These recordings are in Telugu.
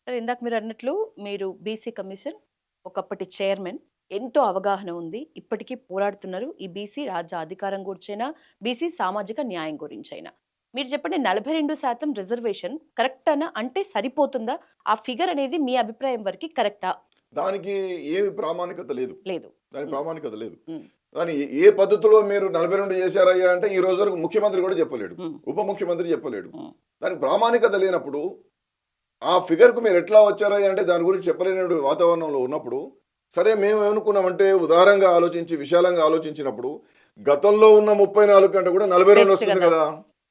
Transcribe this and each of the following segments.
సరే ఇందాక మీరన్నట్లు మీరు బీసీ కమిషన్ ఒకప్పటి చైర్మన్. ఎంతో అవగాహన ఉంది. ఇప్పటికీ పోరాడుతున్నారు. ఈ బీసీ రాజ్య అధికారం గురించైనా, బీసీ సామాజిక న్యాయం గురించైనా. మీరు చెప్పండి 42% రిజర్వేషన్ కరెక్టేనా? అంటే సరిపోతుందా? ఆ ఫిగర్ అనేది మీ అభిప్రాయం వరకి కరెక్టా? దానికి ఏమి ప్రామాణికత లేదు. లేదు. దానికి హ్మ్. ప్రామాణికత లేదు. హ్మ్. కానీ ఏ పద్ధతిలో మీరు 42 చేశారయ్యా అంటే ఈ రోజు వరకు ముఖ్యమంత్రి కూడా చెప్పలేడు. హ్మ్. ఉప ముఖ్యమంత్రి చెప్పలేడు. హ్మ్. దానికి ప్రామాణికత లేనప్పుడు ఆ ఫిగర్‌కు మీరు ఎట్లా వచ్చారయ్యా అంటే దాని గురించి చెప్పలేనటువంటి వాతావరణంలో ఉన్నప్పుడు, సరే మేమేమనుకున్నామంటే ఉదారంగా ఆలోచించి, విశాలంగా ఆలోచించినప్పుడు గతంలో ఉన్న 34 కంటే కూడా 42 బెస్ట్ వస్తుంది గదా! కదా!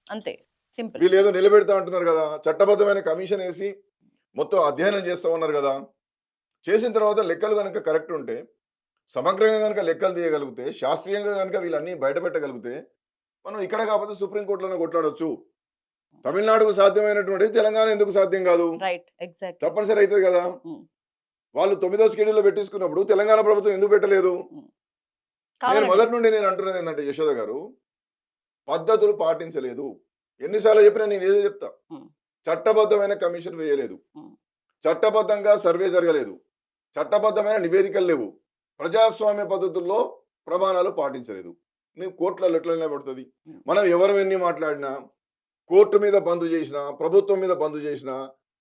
అంతే. సింపుల్. వీళ్ళేదో నిలబెడతా అంటున్నారు కదా! చట్టబద్ధమైన కమిషన్ ఏసి మొత్తం అధ్యయనం చేస్తామన్నారు కదా! చేసిన తర్వాత లెక్కలు గనక కరెక్ట్ ఉంటే, సమగ్రంగా గనక లెక్కలు తీయగలిగితే, శాస్త్రీయంగా గనక వీళ్ళన్నీ బయట పెట్టగలిగితే, మనం ఇక్కడ కాకపోతే సుప్రీం కోర్టులోనే కొట్లాడొచ్చు. తమిళనాడుకు సాధ్యమైనటువంటిది తెలంగాణ ఎందుకు సాధ్యం కాదు? రైట్. ఎగ్జాక్ట్‌లీ. తప్పనిసరి అయితది కదా! హ్మ్. వాళ్ళు 9వ షెడ్యూల్‌లో పెట్టేసుకున్నప్పుడు తెలంగాణ ప్రభుత్వం ఎందుకు పెట్టలేదు? హ్మ్. నేను కావాలనే. మొదటి నుండి నేను అంటున్నది ఏందంటే యశోద గారు, పద్ధతులు పాటించలేదు. ఎన్ని సార్లు చెప్పినా నేను ఇదే చెప్తా. హ్మ్. చట్టబద్ధమైన కమిషన్ వేయలేదు. హ్మ్. చట్టబద్ధంగా సర్వే జరగలేదు. చట్టబద్ధమైన నివేదికలు లేవు. ప్రజాస్వామ్య పద్ధతుల్లో ప్రమాణాలు పాటించలేదు. నీవు కోర్టులలో ఎట్లా నిలబడుతుంది? హ్మ్. మనం ఎవరు ఎన్ని మాట్లాడినా, కోర్టు మీద బంద్ చేసినా, ప్రభుత్వం మీద బంద్ చేసినా,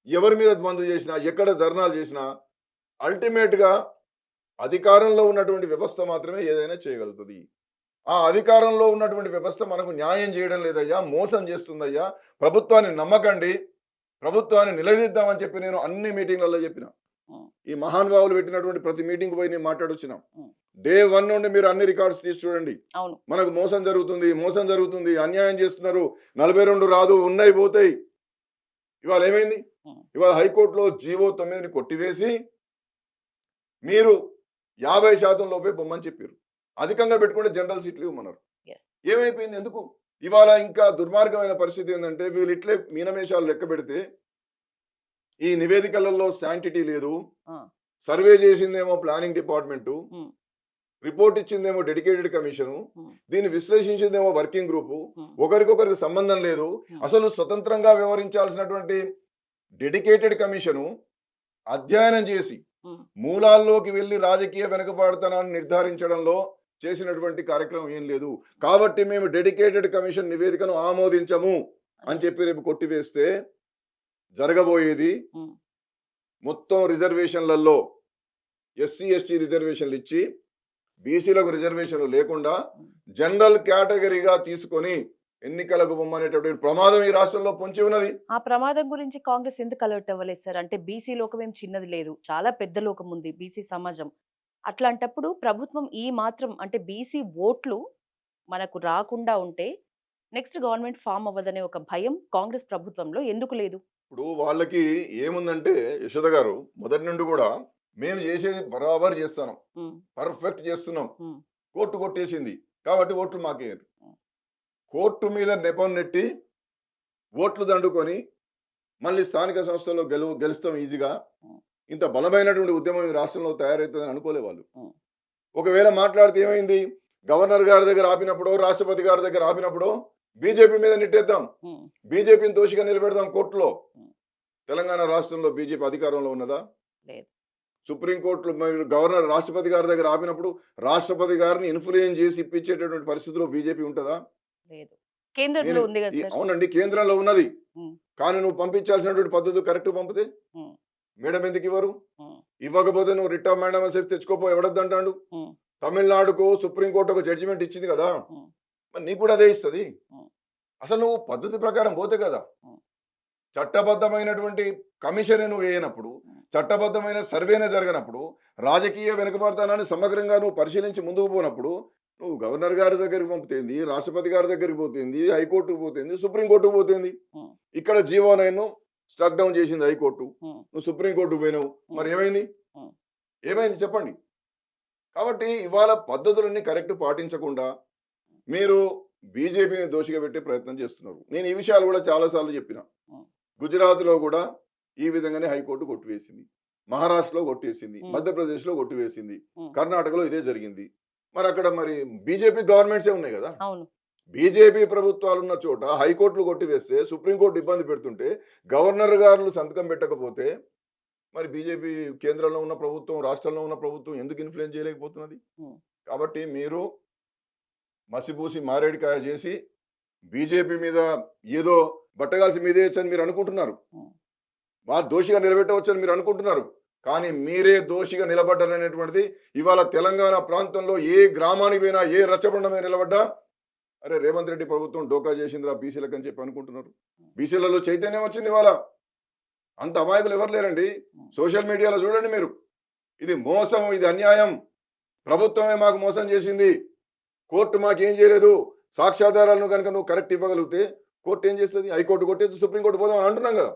ఎవరి మీద బంద్ చేసినా, ఎక్కడ ధర్నాలు చేసినా, అల్టిమేట్‌గా అధికారంలో ఉన్నటువంటి వ్యవస్థ మాత్రమే ఏదైనా చేయగలుగుతది. ఆ అధికారంలో ఉన్నటువంటి వ్యవస్థ మనకు న్యాయం చేయడం లేదయ్యా, మోసం చేస్తుందయ్యా, ప్రభుత్వాన్ని నమ్మకండి, ప్రభుత్వాన్ని నిలదీద్దామని చెప్పి నేను అన్ని మీటింగ్‌లలో చెప్పిన. హ్మ్. ఈ మహానుభావులు పెట్టినటువంటి ప్రతి మీటింగ్‌కి పోయి నేను మాట్లాడొచ్చినాం. హ్మ్. డే 1 నుండి మీరు అన్ని రికార్డ్స్ తీసి చూడండి. అవును. మనకు మోసం జరుగుతుంది, మోసం జరుగుతుంది, అన్యాయం చేస్తున్నారు. 42 రాదు, ఉన్నాయి పోతాయి. ఇవాళ ఏమైంది? హ్మ్. ఇవాళ హైకోర్టులో జీవో 9ని కొట్టివేసి మీరు 50% లోపే పొమ్మని చెప్పారు. అధికంగా పెట్టుకుంటే జనరల్ సీట్లు ఇవ్వమన్నారు. యెస్. ఏమైపోయింది? ఎందుకు? ఇవాళ ఇంకా దుర్మార్గమైన పరిస్థితి ఏందంటే వీళ్ళు ఇట్లే మీనమేషాలు లెక్కబెడితే ఈ నివేదికలలో శాంటిటీ లేదు. ఆ! సర్వే చేసిందేమో ప్లానింగ్ డిపార్ట్‌మెంటు. హ్మ్. రిపోర్ట్ ఇచ్చిందేమో డెడికేటెడ్ కమిషను. హ్మ్. దీన్ని విశ్లేషించిందేమో వర్కింగ్ గ్రూపు. హ్మ్. ఒకరికొకరికి సంబంధం లేదు. హ్మ్. అసలు స్వతంత్రంగా వ్యవహరించాల్సినటువంటి డెడికేటెడ్ కమిషను అధ్యయనం చేసి, హ్మ్. మూలాల్లోకి వెళ్లి రాజకీయ వెనుకబాటుతనాన్ని నిర్ధారించడంలో చేసినటువంటి కార్యక్రమం ఏం లేదు. కాబట్టి మేము డెడికేటెడ్ కమిషన్ నివేదికను ఆమోదించము అని అని చెప్పి. చెప్పి రేపు కొట్టివేస్తే జరగబోయేది హ్మ్. మొత్తం రిజర్వేషన్‌లలో ఎస్సీ, ఎస్టీ రిజర్వేషన్‌లు ఇచ్చి బీసీలకు రిజర్వేషన్‌లు లేకుండా హ్మ్. జనరల్ కేటగరీగా తీసుకొని ఎన్నికలకు పొమ్మనేటటువంటి ప్రమాదం ఈ రాష్ట్రంలో పొంచి ఉన్నది. ఆ ప్రమాదం గురించి కాంగ్రెస్ ఎందుకు అలర్ట్ అవ్వలేదు సార్? అంటే బీసీ లోకం ఏం చిన్నది లేదు. చాలా పెద్ద లోకం ఉంది బీసీ సమాజం. అట్లాంటప్పుడు ప్రభుత్వం ఈ మాత్రం అంటే బీసీ ఓట్లు మనకు రాకుండా ఉంటే నెక్స్ట్ గవర్నమెంట్ ఫార్మ్ అవ్వదనే ఒక భయం కాంగ్రెస్ ప్రభుత్వంలో ఎందుకు లేదు? ఇప్పుడు వాళ్ళకి ఏముందంటే యశోద గారు మొదటి నుండి కూడా మేము చేసేది బరాబర్ చేస్తున్నాం. హ్మ్. పర్ఫెక్ట్ చేస్తున్నాం. హ్మ్. కోర్టు కొట్టేసింది. కాబట్టి ఓట్లు మాకేయండి. హ్మ్. కోర్టు మీద నెపం నెట్టి ఓట్లు దండుకొని మళ్ళీ స్థానిక సంస్థల్లో గెలుస్తాం ఈజీగా. హ్మ్. ఇంత బలమైనటువంటి ఉద్యమం ఈ రాష్ట్రంలో తయారవుతుందని అనుకోలే వాళ్ళు. హ్మ్. ఒకవేళ మాట్లాడితే ఏమైంది? గవర్నర్ గారి దగ్గర ఆపినప్పుడో, రాష్ట్రపతి గారి దగ్గర ఆపినప్పుడో బీజేపీ మీద నెట్టేద్దాం. హ్మ్. బీజేపీని దోషిగా నిలబెడదాం కోర్టులో. హ్మ్. తెలంగాణ రాష్ట్రంలో బీజేపీ అధికారంలో ఉన్నదా? లేదు. సుప్రీం కోర్టులో మరి గవర్నర్ రాష్ట్రపతి గారి దగ్గర ఆపినప్పుడు రాష్ట్రపతి గారిని ఇన్‌ఫ్లూయెన్స్ చేసి ఇప్పించేటటువంటి పరిస్థితిలో బీజేపీ ఉంటదా? లేదు. నేను కేంద్రంలో ఉంది గదా సార్! అవునండి కేంద్రంలో ఉన్నది. హ్మ్. కానీ నువ్వు పంపించాల్సినటువంటి పద్ధతులు కరెక్ట్‌గా పంపితే హ్మ్. మేడం ఎందుకివ్వరు? హ్మ్. ఇవ్వకపోతే నువ్వు రిట్ ఆఫ్ మేడమ్ చెప్పి తెచ్చుకోపో ఎవడొద్దంటాండు? హ్మ్. తమిళనాడుకు సుప్రీం కోర్ట్ ఒక జడ్జిమెంట్ ఇచ్చింది కదా! హ్మ్. మరి నీకు కూడా అదే ఇస్తది. హ్మ్. అసలు నువ్వు పద్ధతి ప్రకారం పోతే కదా! హ్మ్. చట్టబద్ధమైనటువంటి కమిషనే నువ్వు వేయనప్పుడు, హ్మ్. చట్టబద్ధమైన సర్వేనే జరగనప్పుడు, రాజకీయ వెనుకబాటుతనాన్ని సమగ్రంగా నువ్వు పరిశీలించి ముందుకు పోనప్పుడు, నువ్వు గవర్నర్ గారి దగ్గరికి పంపుతేంది, రాష్ట్రపతి గారి దగ్గరికి పోతేంది, హైకోర్టుకు పోతేంది, సుప్రీం కోర్టుకు పోతేంది. హ్మ్. ఇక్కడ జీవో 9 స్ట్రక్ డౌన్ చేసింది హైకోర్టు. హ్మ్. నువ్వు సుప్రీం కోర్టుకు పోయినావు. హ్మ్. మరి ఏమైంది? హ్మ్. ఏమైంది చెప్పండి? కాబట్టి ఇవాళ పద్ధతులన్నీ కరెక్ట్ పాటించకుండా మీరు బీజేపీని దోషిగా పెట్టే ప్రయత్నం చేస్తున్నారు. నేను ఈ విషయాలు కూడా చాలా సార్లు చెప్పిన. హ్మ్. గుజరాత్‌లో గూడా ఈ విధంగానే హైకోర్టు కొట్టివేసింది. మహారాష్ట్రలో కొట్టేసింది. హ్మ్. మధ్యప్రదేశ్‌లో కొట్టివేసింది. హ్మ్. కర్ణాటకలో ఇదే జరిగింది. మరక్కడ మరి బీజేపీ గవర్నమెంట్సే ఉన్నాయి గదా! అవును. బీజేపీ ప్రభుత్వాలున్న చోట హైకోర్టులు కొట్టివేస్తే, సుప్రీం కోర్ట్ ఇబ్బంది పెడుతుంటే, గవర్నర్ గారులు సంతకం పెట్టకపోతే, మరి బీజేపీ కేంద్రంలో ఉన్న ప్రభుత్వం, రాష్ట్రంలో ఉన్న ప్రభుత్వం ఎందుకు ఇన్ఫ్లుయెన్స్ చేయలేకపోతున్నది? ఉమ్, కాబట్టి మీరు మసిబూసి మారేడికాయ చేసి బీజేపీ మీద ఏదో బట్టగాల్సి మీదేయచ్చని మీరు అనుకుంటున్నారు. ఉమ్, వారు దోషిగా నిలబెట్టవచ్చని మీరు అనుకుంటున్నారు. కానీ మీరే దోషిగా నిలబడ్డారనేటువంటిది ఇవాళ తెలంగాణ ప్రాంతంలో ఏ గ్రామానికి పోయినా, ఏ రచ్చబండ మీద నిలబడ్డా, అరే రేవంత్ రెడ్డి ప్రభుత్వం డోకా చేసిందిరా బీసీలకు అని చెప్పి అనుకుంటున్నారు. బీసీలలో చైతన్యం వచ్చింది ఇవాళ. అంత అమాయకులు ఎవరు లేరండి. సోషల్ మీడియాలో చూడండి మీరు. ఇది మోసం, ఇది అన్యాయం. ప్రభుత్వమే మాకు మోసం చేసింది. కోర్టు మాకేం చేయలేదు. సాక్ష్యాధారాలను కనుక నువ్వు కరెక్ట్ ఇవ్వగలిగితే కోర్టు ఏం చేస్తుంది? హైకోర్టు కొట్టేసి సుప్రీంకోర్టు పోదాం అని అంటున్నాం కదా.